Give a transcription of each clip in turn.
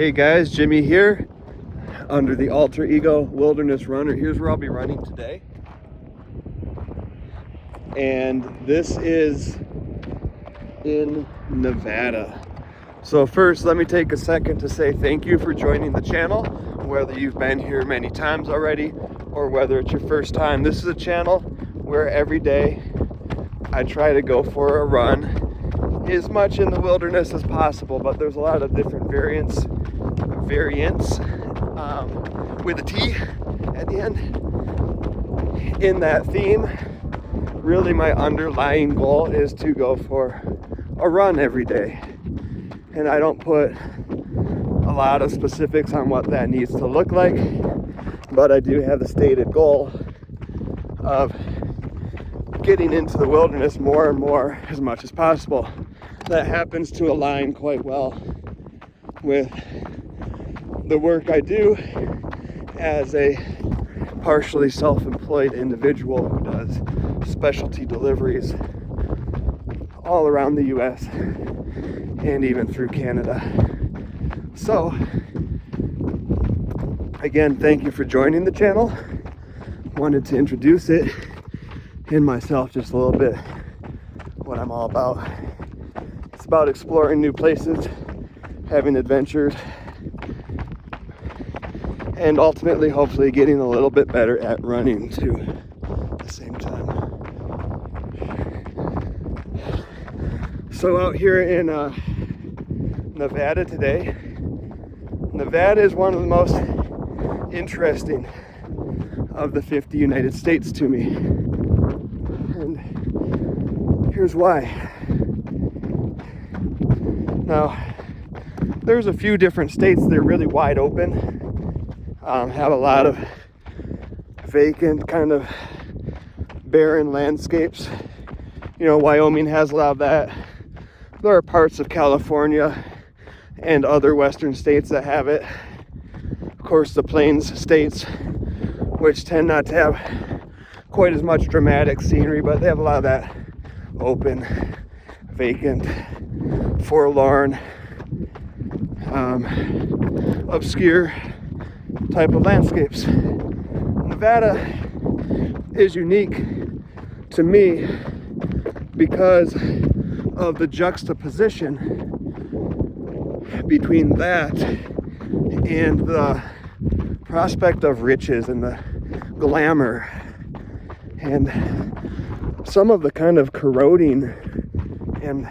Hey guys, Jimmy here under the alter ego Wilderness Runner. Here's where I'll be running today. And this is in Nevada. So first, let me take a second to say thank you for joining the channel, whether you've been here many times already or whether it's your first time. This is a channel where every day I try to go for a run as much in the wilderness as possible, but there's a lot of different variants with a T at the end. In that theme, really my underlying goal is to go for a run every day. And I don't put a lot of specifics on what that needs to look like, but I do have the stated goal of getting into the wilderness more and more as much as possible. That happens to align quite well with the work I do as a partially self-employed individual who does specialty deliveries all around the US and even through Canada. So again, thank you for joining the channel. Wanted to introduce it and myself just a little bit, what I'm all about. It's about exploring new places, having adventures, and ultimately, hopefully, getting a little bit better at running too at the same time. So out here in Nevada today, Nevada is one of the most interesting of the 50 United States to me. And here's why. Now, there's a few different states that are really wide open, have a lot of vacant, kind of barren landscapes. You know, Wyoming has a lot of that. There are parts of California and other western states that have it. Of course, the plains states, which tend not to have quite as much dramatic scenery, but they have a lot of that open, vacant, forlorn, obscure type of landscapes. Nevada is unique to me because of the juxtaposition between that and the prospect of riches and the glamour and some of the kind of corroding and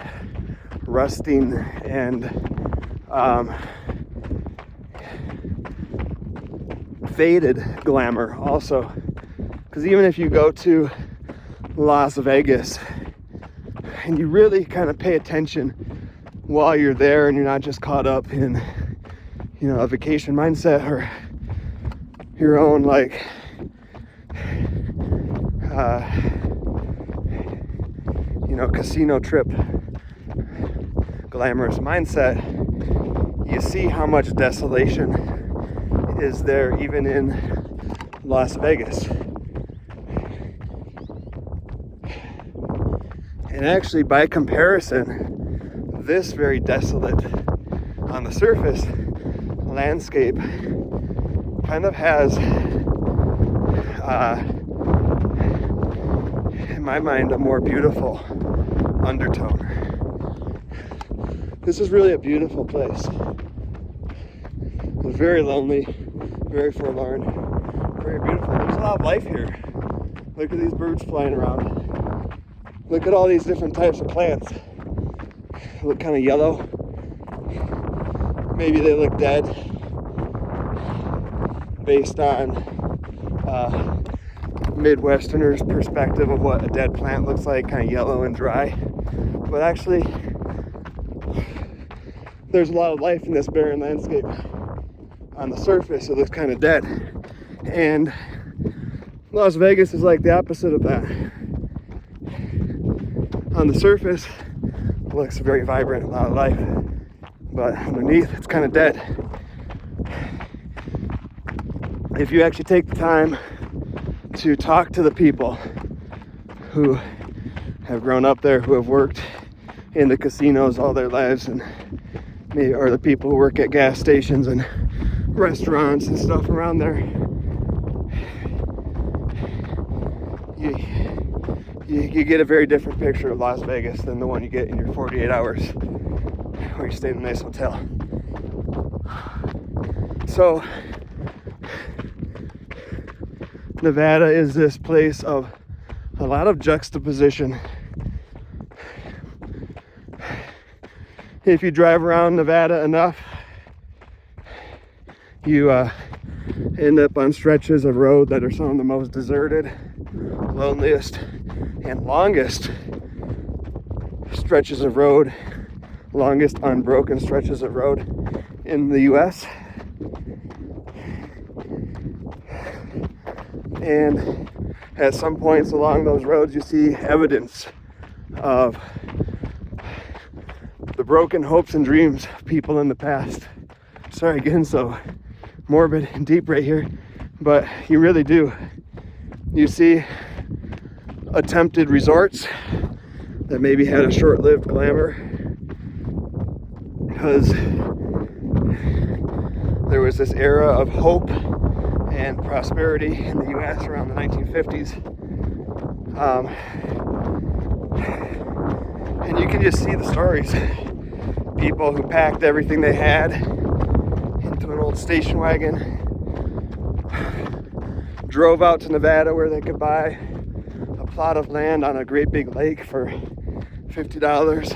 rusting and faded glamour also. Because even if you go to Las Vegas and you really kind of pay attention while you're there and you're not just caught up in, you know, a vacation mindset or your own like casino trip glamorous mindset, you see how much desolation is there even in Las Vegas. And actually, by comparison, this very desolate on the surface landscape kind of has in my mind a more beautiful undertone. This is really a beautiful place. It's very lonely, very forlorn, very beautiful. There's a lot of life here. Look at these birds flying around. Look at all these different types of plants. They look kind of yellow. Maybe they look dead based on Midwesterners' perspective of what a dead plant looks like, kind of yellow and dry. But actually, there's a lot of life in this barren landscape. On the surface, it looks kind of dead. And Las Vegas is like the opposite of that. On the surface, it looks very vibrant, a lot of life. But underneath, it's kind of dead. If you actually take the time to talk to the people who have grown up there, who have worked in the casinos all their lives and or the people who work at gas stations and restaurants and stuff around there. You get a very different picture of Las Vegas than the one you get in your 48 hours where you stay in a nice hotel. So Nevada is this place of a lot of juxtaposition. If you drive around Nevada enough, you end up on stretches of road that are some of the most deserted, loneliest, and longest stretches of road, longest unbroken stretches of road in the US. And at some points along those roads, you see evidence of the broken hopes and dreams of people in the past. Sorry, getting so morbid and deep right here, but you really do. You see attempted resorts that maybe had a short-lived glamour because there was this era of hope and prosperity in the US around the 1950s. And you can just see the stories. People who packed everything they had into an old station wagon, drove out to Nevada where they could buy a plot of land on a great big lake for $50.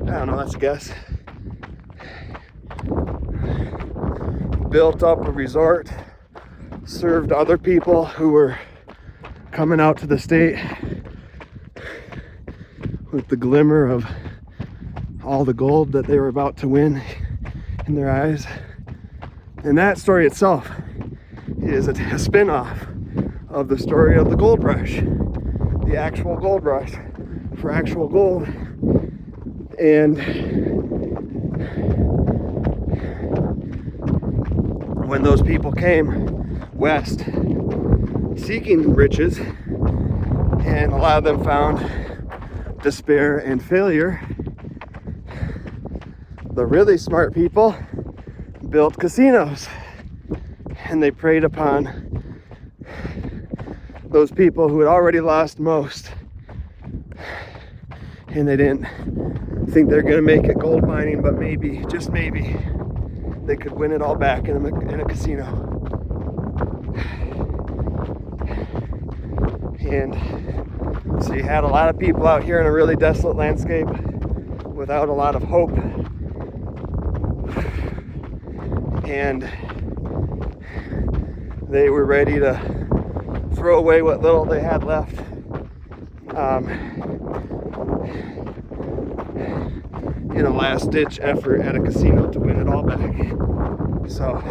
I don't know, that's a guess. Built up a resort, served other people who were coming out to the state with the glimmer of all the gold that they were about to win in their eyes. And that story itself is a spin-off of the story of the gold rush, the actual gold rush for actual gold. And when those people came west seeking riches, and a lot of them found despair and failure, the really smart people built casinos, and they preyed upon those people who had already lost most, and they didn't think they're going to make it gold mining, but maybe, just maybe, they could win it all back in a casino. And so you had a lot of people out here in a really desolate landscape without a lot of hope. And they were ready to throw away what little they had left. In a last-ditch effort at a casino to win it all back. So,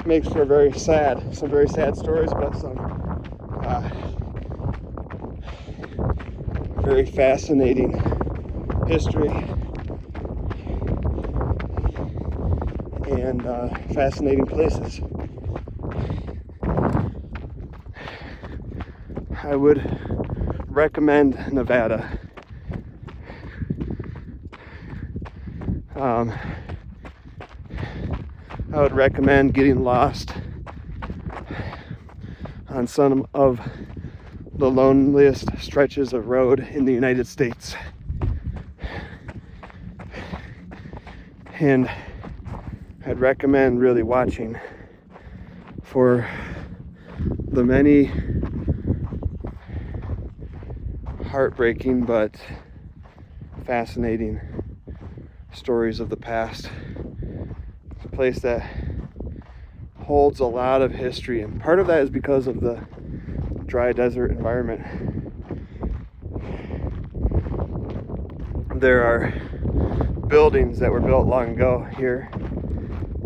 makes for some very sad stories, but some very fascinating history and fascinating places. I would recommend Nevada. I would recommend getting lost on some of the loneliest stretches of road in the United States. And I'd recommend really watching for the many heartbreaking but fascinating stories of the past. It's a place that holds a lot of history, and part of that is because of the dry desert environment. There are buildings that were built long ago here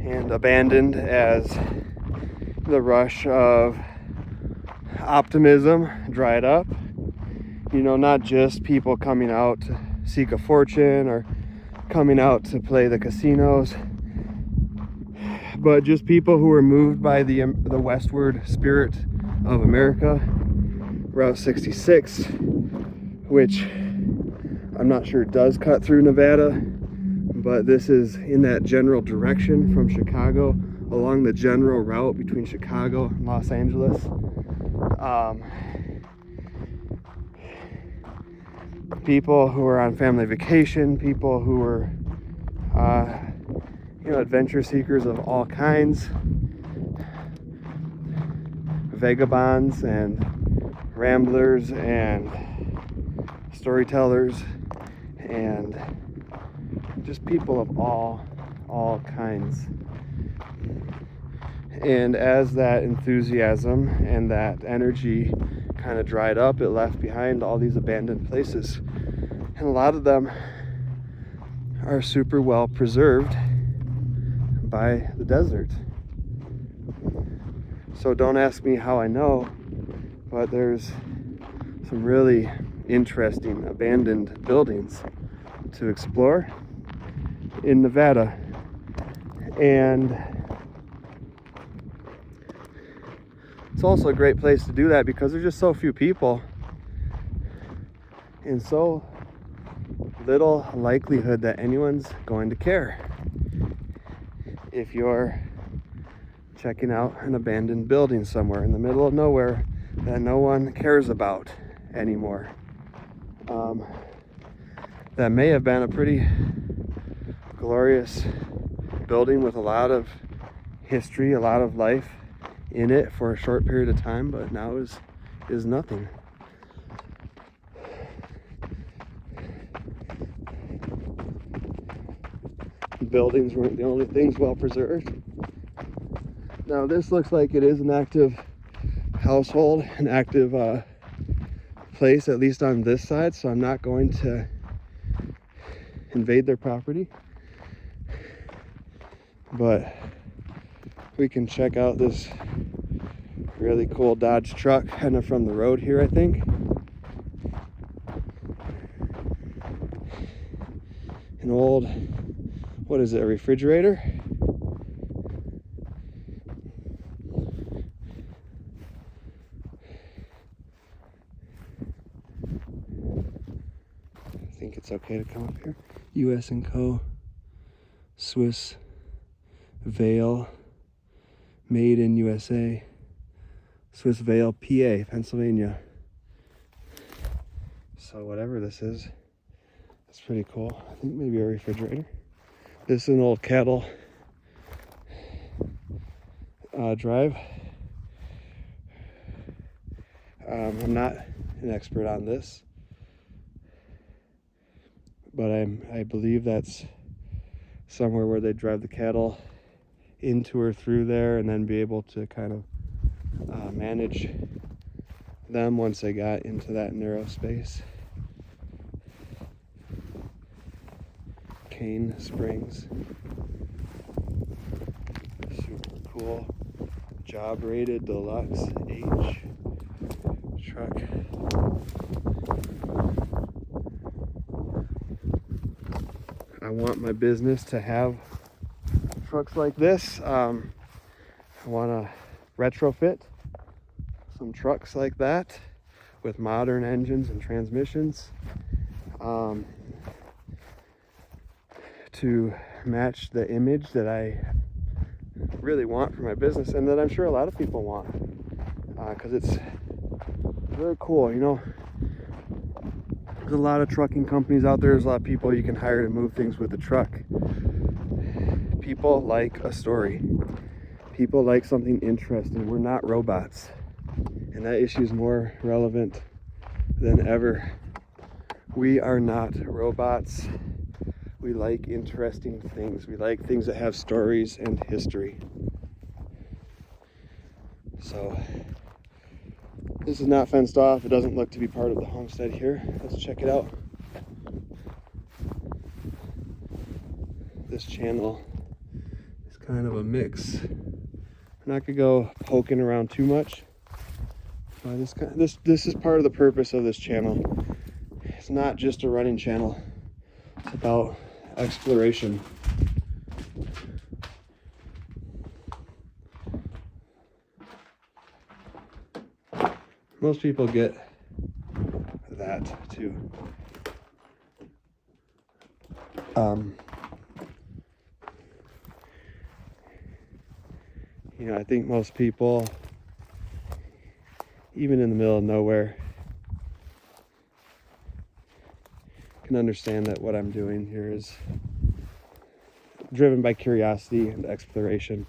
and abandoned as the rush of optimism dried up. You know, not just people coming out to seek a fortune or coming out to play the casinos, but just people who were moved by the westward spirit of America, Route 66, which I'm not sure does cut through Nevada, but this is in that general direction from Chicago, along the general route between Chicago and Los Angeles. People who are on family vacation, people who are adventure seekers of all kinds, vagabonds and ramblers and storytellers, and just people of all kinds. And as that enthusiasm and that energy kind of dried up, it left behind all these abandoned places, and a lot of them are super well preserved by the desert. So don't ask me how I know, but there's some really interesting abandoned buildings to explore in Nevada. And it's also a great place to do that because there's just so few people and so little likelihood that anyone's going to care if you're checking out an abandoned building somewhere in the middle of nowhere that no one cares about anymore. That may have been a pretty glorious building with a lot of history, a lot of life in it for a short period of time, but now is nothing. Buildings weren't the only things well preserved. Now this looks like it is an active household, an active place, at least on this side, so I'm not going to invade their property. But we can check out this really cool Dodge truck kind of from the road here, I think. An old, what is it, a refrigerator? I think it's okay to come up here. US & Co. Swiss Vale, made in USA. Swiss Vale, PA, Pennsylvania. So whatever this is, it's pretty cool. I think maybe a refrigerator. This is an old cattle drive. I'm not an expert on this, but I believe that's somewhere where they drive the cattle into or through there and then be able to kind of manage them once they got into that narrow space. Cane Springs. Super cool. Job rated deluxe H truck. I want my business to have trucks like this. I want to retrofit some trucks like that with modern engines and transmissions to match the image that I really want for my business, and that I'm sure a lot of people want, because it's very cool. You know, there's a lot of trucking companies out there. There's a lot of people you can hire to move things with a truck. People like a story. People like something interesting. We're not robots, and that issue is more relevant than ever. We are not robots. We like interesting things. We like things that have stories and history. So this is not fenced off. It doesn't look to be part of the homestead here. Let's check it out. This channel is kind of a mix. I'm not gonna go poking around too much. This is part of the purpose of this channel. It's not just a running channel. It's about exploration. Most people get that too. You know, I think most people, even in the middle of nowhere, can understand that what I'm doing here is driven by curiosity and exploration.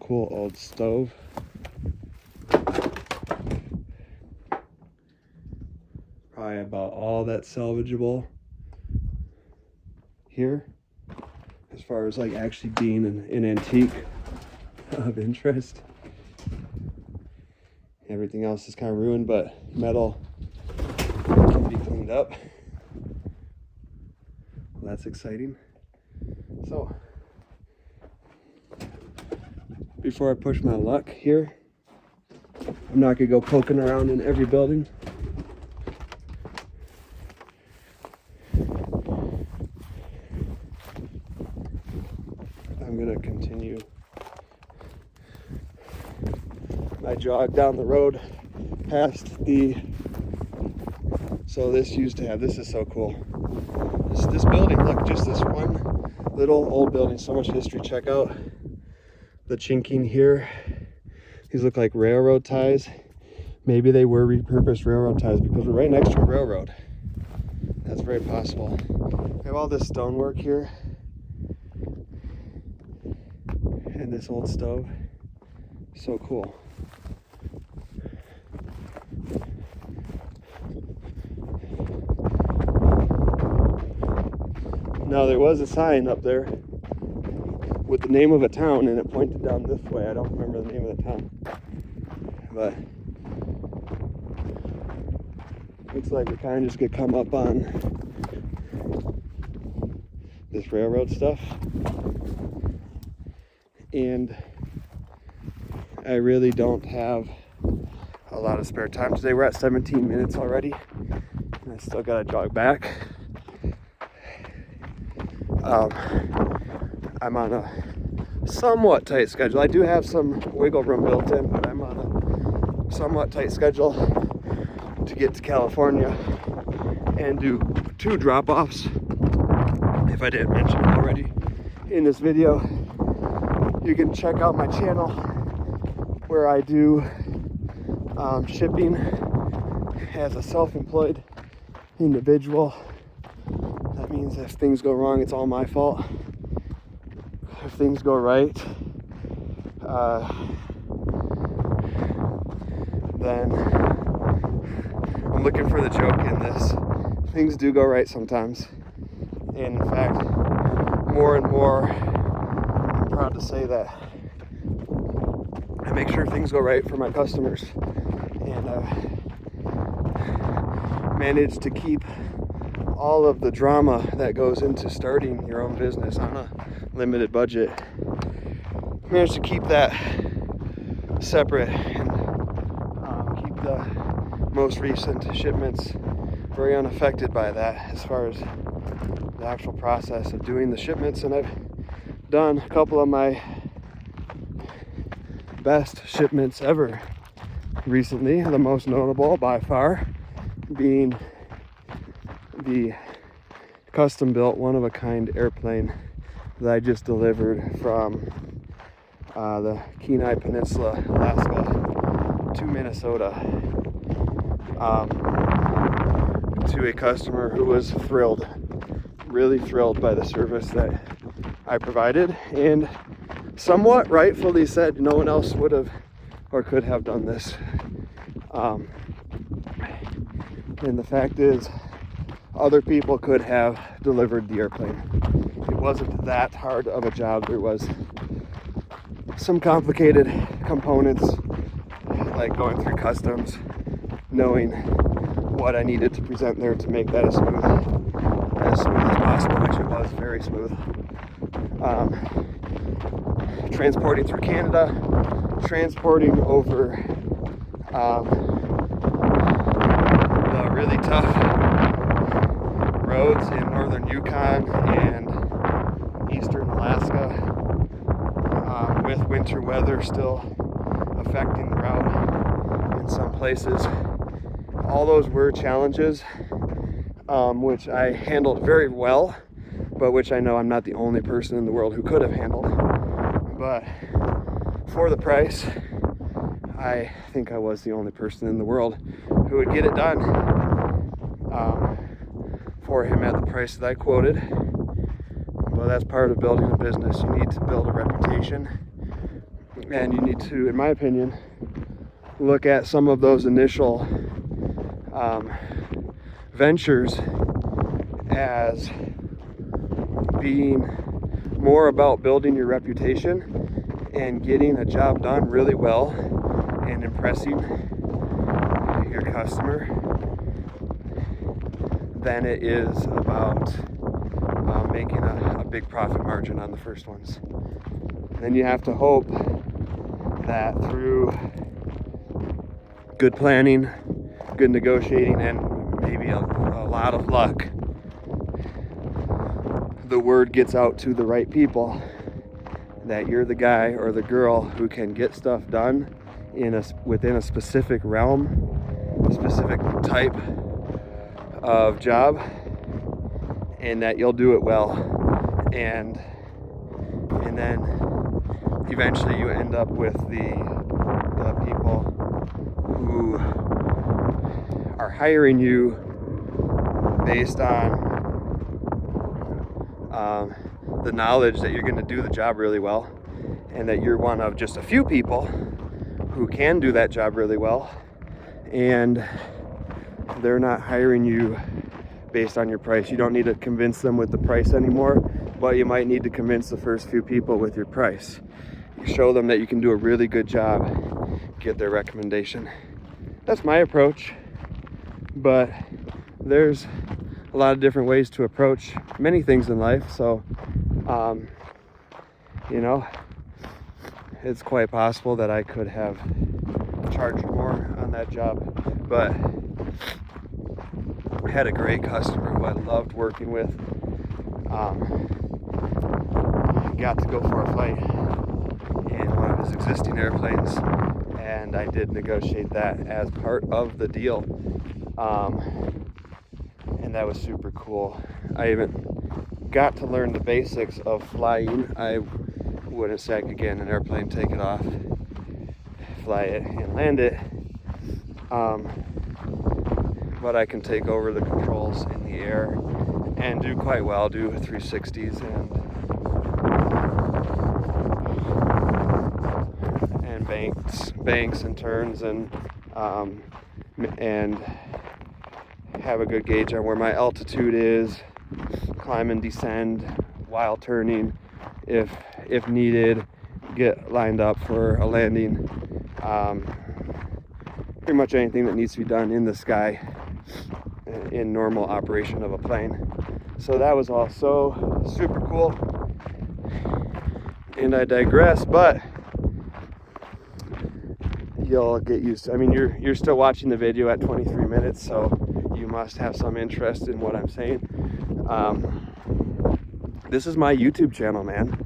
Cool old stove. Probably about all that's salvageable here, as far as like actually being an antique of interest. Everything else is kind of ruined, but metal can be cleaned up. Well, that's exciting. So, before I push my luck here, I'm not gonna go poking around in every building. I'm gonna continue my jog down the road past the, so this used to have, this is so cool. This building, look, just this one little old building, so much history. Check out the chinking here. These look like railroad ties. Maybe they were repurposed railroad ties because we're right next to a railroad. That's very possible. We have all this stonework here and this old stove. So cool. Now there was a sign up there with the name of a town, and it pointed down this way. I don't remember the name of the town, but looks like we kind of just get come up on this railroad stuff, and I really don't have a lot of spare time today. We're at 17 minutes already, and I still gotta jog back. I'm on a somewhat tight schedule. I do have some wiggle room built in, but I'm on a somewhat tight schedule to get to California and do 2 drop-offs. If I didn't mention it already in this video, you can check out my channel where I do shipping as a self-employed individual. That means if things go wrong, it's all my fault. If things go right, then I'm looking for the joke in this. Things do go right sometimes. And in fact, more and more, I'm proud to say that I make sure things go right for my customers. And manage to keep all of the drama that goes into starting your own business on a limited budget. Managed to keep that separate and keep the most recent shipments very unaffected by that as far as the actual process of doing the shipments. And I've done a couple of my best shipments ever recently, the most notable by far being the custom built one-of-a-kind airplane that I just delivered from the Kenai Peninsula, Alaska to Minnesota to a customer who was thrilled, really thrilled by the service that I provided, and somewhat rightfully said no one else would have or could have done this. And the fact is, other people could have delivered the airplane. It wasn't that hard of a job. There was some complicated components, like going through customs, knowing what I needed to present there to make that as smooth as possible, which it was very smooth. Transporting through Canada, transporting over the really tough roads in northern Yukon and eastern Alaska, with winter weather still affecting the route, in some places. All those were challenges, which I handled very well, but which I know I'm not the only person in the world who could have handled. But for the price, I think I was the only person in the world who would get it done for him at the price that I quoted. Well, that's part of building a business. You need to build a reputation, and you need to, in my opinion, look at some of those initial ventures as being more about building your reputation and getting a job done really well and impressing your customer than it is about making a big profit margin on the first ones. And then you have to hope that through good planning, good negotiating, and maybe a lot of luck, the word gets out to the right people that you're the guy or the girl who can get stuff done within a specific realm, a specific type of job, and that you'll do it well, and then eventually you end up with the people who are hiring you based on the knowledge that you're going to do the job really well, and that you're one of just a few people who can do that job really well, and they're not hiring you based on your price. You don't need to convince them with the price anymore, but you might need to convince the first few people with your price. You show them that you can do a really good job, get their recommendation. That's my approach, but there's a lot of different ways to approach many things in life. So, it's quite possible that I could have charged more on that job, but I had a great customer who I loved working with. Got to go for a flight in one of his existing airplanes, and I did negotiate that as part of the deal. And that was super cool. I even got to learn the basics of flying. I wouldn't say I could get in an airplane, take it off, fly it, and land it. But I can take over the controls in the air and do quite well, do 360s and banks and turns, and have a good gauge on where my altitude is, climb and descend while turning if needed, get lined up for a landing, pretty much anything that needs to be done in the sky in normal operation of a plane. So that was also super cool, and I digress, but you'll get used to, you're still watching the video at 23 minutes, so you must have some interest in what I'm saying. This is my YouTube channel, man.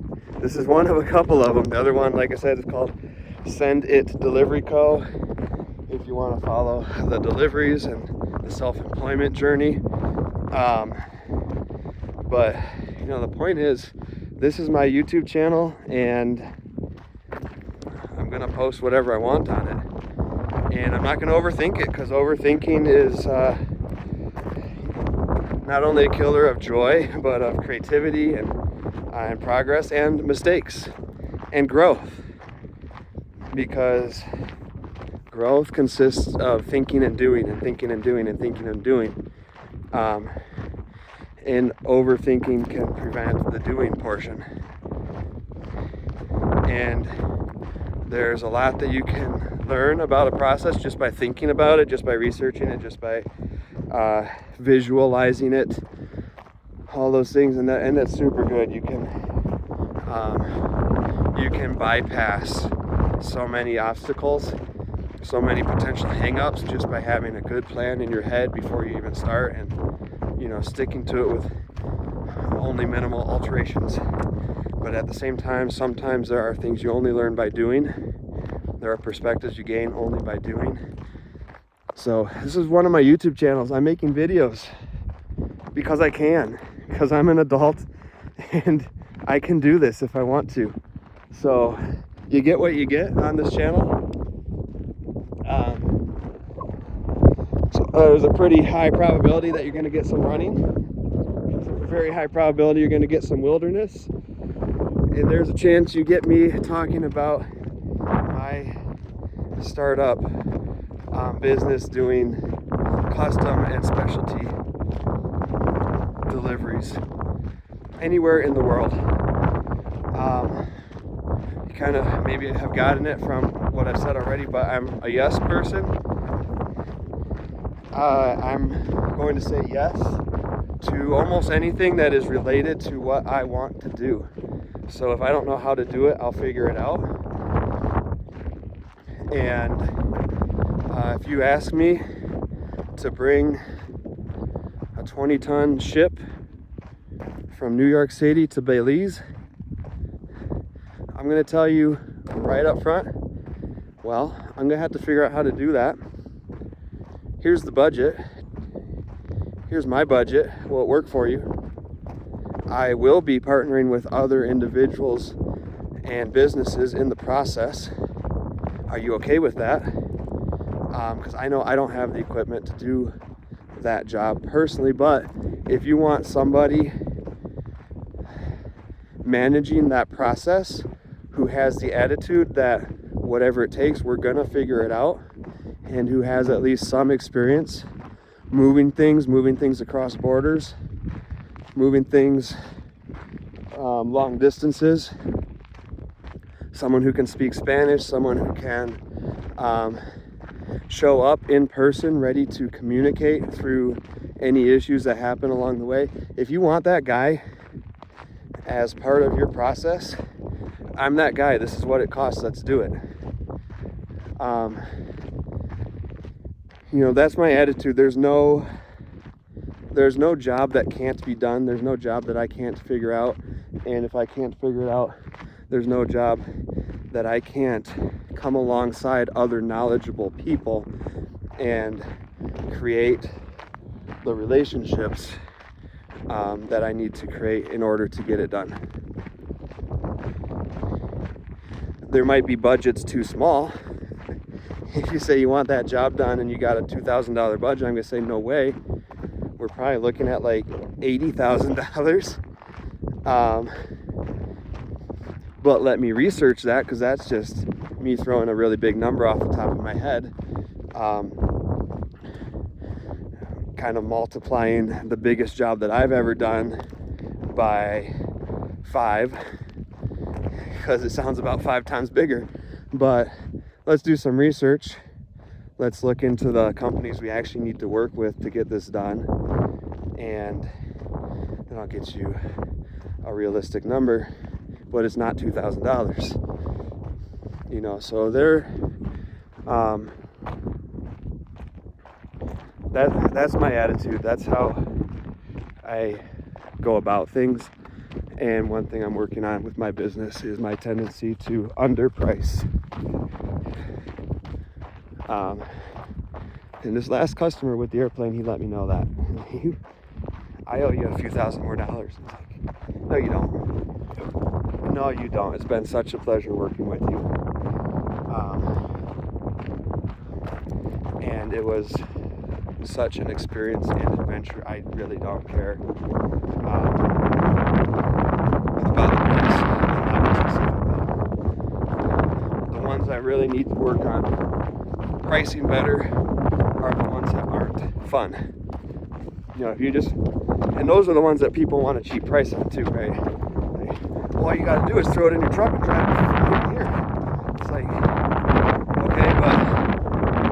This is one of a couple of them. The other one, like I said, is called Send It Delivery Co. If you want to follow the deliveries and the self-employment journey. But the point is, this is my YouTube channel, and I'm gonna post whatever I want on it, and I'm not gonna overthink it, because overthinking is not only a killer of joy, but of creativity and progress and mistakes and growth, because growth consists of thinking and doing and thinking and doing and thinking and doing, and overthinking can prevent the doing portion. And there's a lot that you can learn about a process just by thinking about it, just by researching it, just by visualizing it, all those things, and that's super good. You can bypass so many obstacles, so many potential hang-ups, just by having a good plan in your head before you even start, and sticking to it with only minimal alterations. But at the same time, sometimes there are things you only learn by doing, There are perspectives you gain only by doing. So this is one of my YouTube channels. I'm making videos because I can, because I'm an adult and I can do this if I want to. So you get what you get on this channel. There's a pretty high probability that you're going to get some running. There's a very high probability you're going to get some wilderness. And there's a chance you get me talking about my startup business doing custom and specialty deliveries anywhere in the world. You kind of maybe have gotten it from what I've said already, but I'm a yes person. I'm going to say yes to almost anything that is related to what I want to do. So if I don't know how to do it, I'll figure it out. And if you ask me to bring a 20-ton ship from New York City to Belize, I'm going to tell you right up front, well, I'm going to have to figure out how to do that. Here's the budget. Here's my budget. Will it work for you? I will be partnering with other individuals and businesses in the process. Are you okay with that? Because I know I don't have the equipment to do that job personally, but if you want somebody managing that process who has the attitude that whatever it takes, we're gonna figure it out, and who has at least some experience moving things across borders, moving things long distances, someone who can speak Spanish, someone who can show up in person ready to communicate through any issues that happen along the way. If you want that guy as part of your process, I'm that guy. This is what it costs. Let's do it. You know, that's my attitude. There's no job that can't be done. There's no job that I can't figure out. And if I can't figure it out, there's no job that I can't come alongside other knowledgeable people and create the relationships that I need to create in order to get it done. There might be budgets too small. If you say you want that job done and you got a $2,000 budget, I'm gonna say no way. We're probably looking at like $80,000. But let me research that, because that's just me throwing a really big number off the top of my head. Kind of multiplying the biggest job that I've ever done by 5, because it sounds about 5 times bigger. But let's do some research. Let's look into the companies we actually need to work with to get this done, and then I'll get you a realistic number, but it's not $2,000. You know, so that's my attitude. That's how I go about things. And one thing I'm working on with my business is my tendency to underprice. And this last customer with the airplane, he let me know that I owe you a few thousand more dollars. I'm like, no, you don't. No, you don't. It's been such a pleasure working with you. And it was such an experience and adventure. I really don't care about the price, not specifically. The ones I really need to work on pricing better are the ones that aren't fun. You know, if you just, and those are the ones that people want a cheap price on too, right? Like, well, all you gotta do is throw it in your truck and drive it from here. It's like, okay, but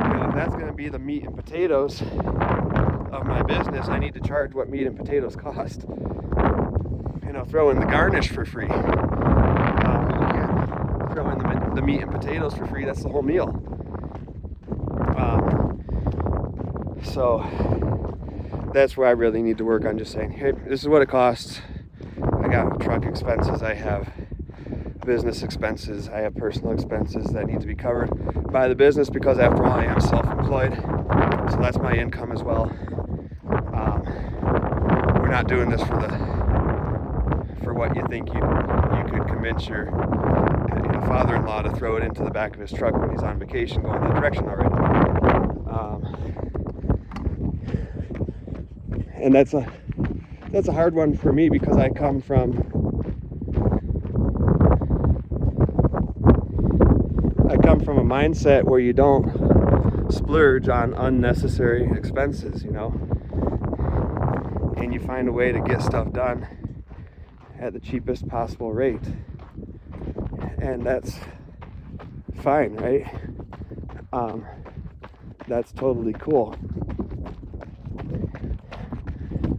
you know, if that's gonna be the meat and potatoes of my business, I need to charge what meat and potatoes cost. You know, throw in the garnish for free. You can't throw in the meat and potatoes for free. That's the whole meal. So that's where I really need to work on just saying, hey, this is what it costs. I got truck expenses. I have business expenses. I have personal expenses that need to be covered by the business because after all, I am self-employed. So that's my income as well. We're not doing this for what you think you could convince your father-in-law to throw it into the back of his truck when he's on vacation going that direction already. And that's a hard one for me because I come from a mindset where you don't splurge on unnecessary expenses, you know, and you find a way to get stuff done at the cheapest possible rate, and that's fine, right? That's totally cool.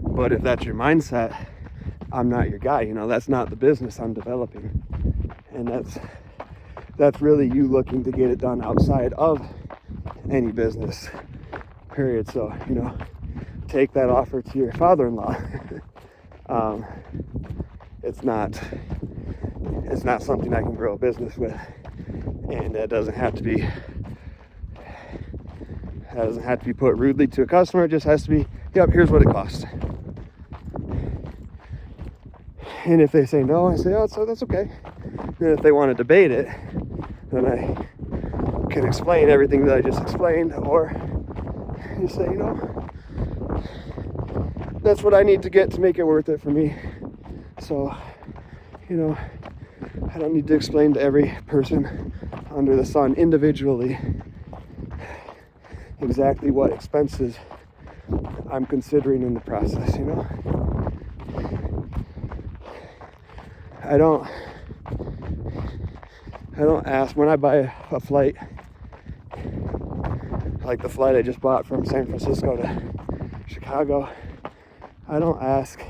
But if that's your mindset, I'm not your guy, you know. That's not the business I'm developing, and that's really you looking to get it done outside of any business, period. So, you know, take that offer to your father-in-law. It's not something I can grow a business with, and that doesn't have to be put rudely to a customer. It just has to be, yep, here's what it costs. And if they say no, I say, oh, so that's okay. And if they want to debate it, then I can explain everything that I just explained, or you say, you know, that's what I need to get to make it worth it for me. So, you know, I don't need to explain to every person under the sun individually exactly what expenses I'm considering in the process, you know. I don't ask when I buy a flight, like the flight I just bought from San Francisco to Chicago. I don't ask,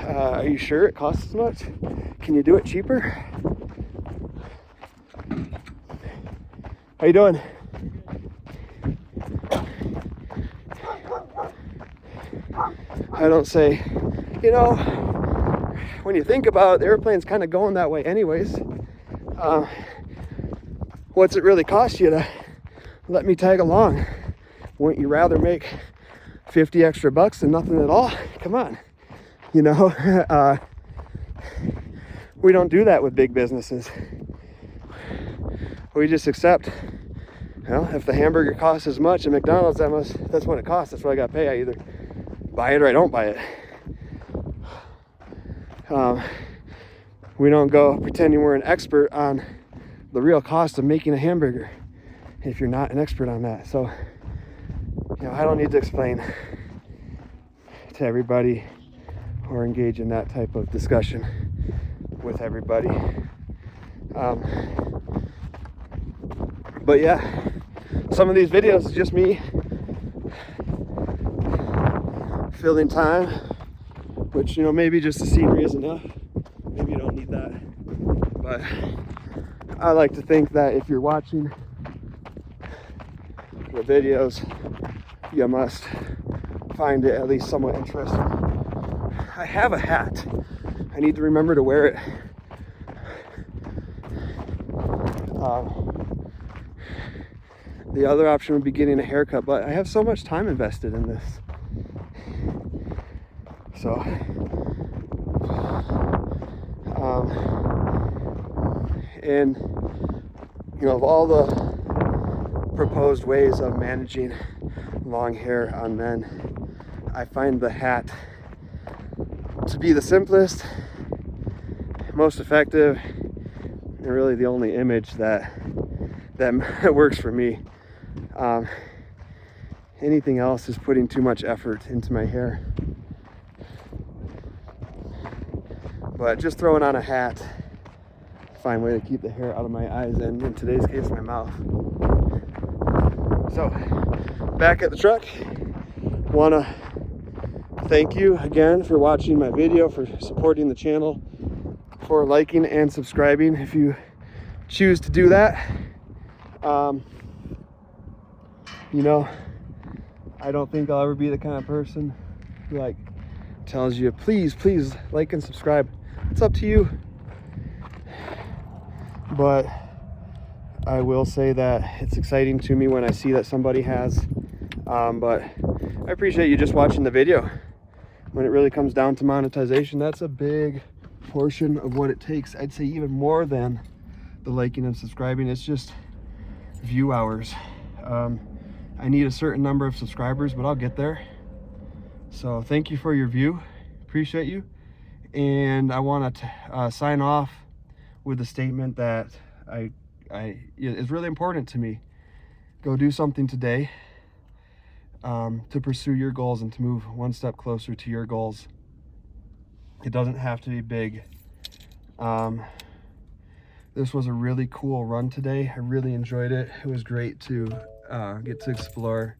are you sure it costs as much? Can you do it cheaper? How you doing? I don't say, you know, when you think about it, the airplane's kind of going that way anyways. What's it really cost you to let me tag along? Wouldn't you rather make 50 extra bucks than nothing at all? Come on. You know, we don't do that with big businesses. We just accept, you know, if the hamburger costs as much at McDonald's, that's what it costs. That's what I got to pay. I either buy it or I don't buy it. We don't go pretending we're an expert on the real cost of making a hamburger if you're not an expert on that. So, you know, I don't need to explain to everybody or engage in that type of discussion with everybody. But yeah, some of these videos is just me filling time, which, you know, maybe just the scenery is enough. Maybe you don't need that. But I like to think that if you're watching the videos, you must find it at least somewhat interesting. I have a hat. I need to remember to wear it. The other option would be getting a haircut, but I have so much time invested in this. So, and, you know, of all the proposed ways of managing long hair on men, I find the hat to be the simplest, most effective, and really the only image that works for me. Anything else is putting too much effort into my hair. But just throwing on a hat, fine way to keep the hair out of my eyes and, in today's case, my mouth. So, back at the truck, want to thank you again for watching my video, for supporting the channel, for liking and subscribing if you choose to do that. You know, I don't think I'll ever be the kind of person who, like, tells you, please like and subscribe. It's up to you. But I will say that it's exciting to me when I see that somebody has. But I appreciate you just watching the video. When it really comes down to monetization, that's a big portion of what it takes. I'd say even more than the liking and subscribing. It's just view hours. I need a certain number of subscribers, but I'll get there. So thank you for your view. Appreciate you. And I want to sign off with a statement that is really important to me. Go do something today to pursue your goals and to move one step closer to your goals. It doesn't have to be big. This was a really cool run today. I really enjoyed it. It was great to get to explore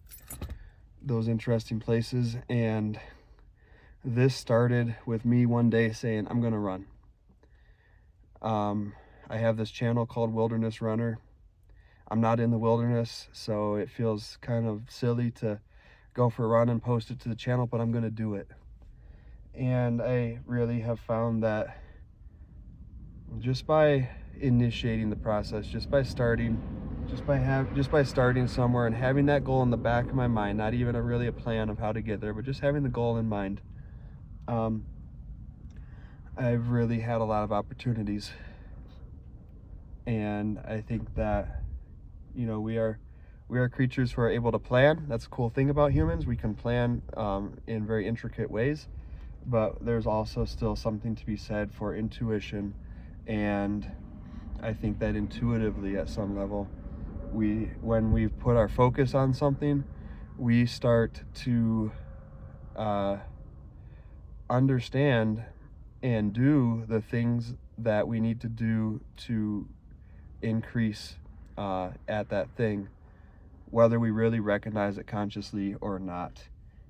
those interesting places. And this started with me one day saying, I'm gonna run. I have this channel called Wilderness Runner. I'm not in the wilderness, so it feels kind of silly to go for a run and post it to the channel, but I'm gonna do it. And I really have found that just by initiating the process, just by starting somewhere and having that goal in the back of my mind, not even really a plan of how to get there, but just having the goal in mind, I've really had a lot of opportunities. And I think that, you know, we are creatures who are able to plan. That's a cool thing about humans. We can plan in very intricate ways, but there's also still something to be said for intuition. And I think that intuitively at some level, when we put our focus on something, we start to understand and do the things that we need to do to increase at that thing, whether we really recognize it consciously or not.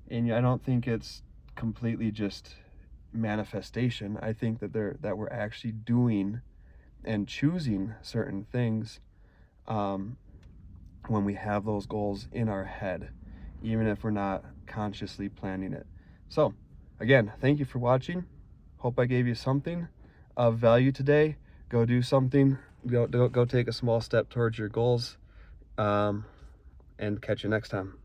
And I don't think it's completely just manifestation. I think that we're actually doing and choosing certain things when we have those goals in our head, even if we're not consciously planning it. So again, thank you for watching. Hope I gave you something of value today. Go do something. Go take a small step towards your goals, and catch you next time.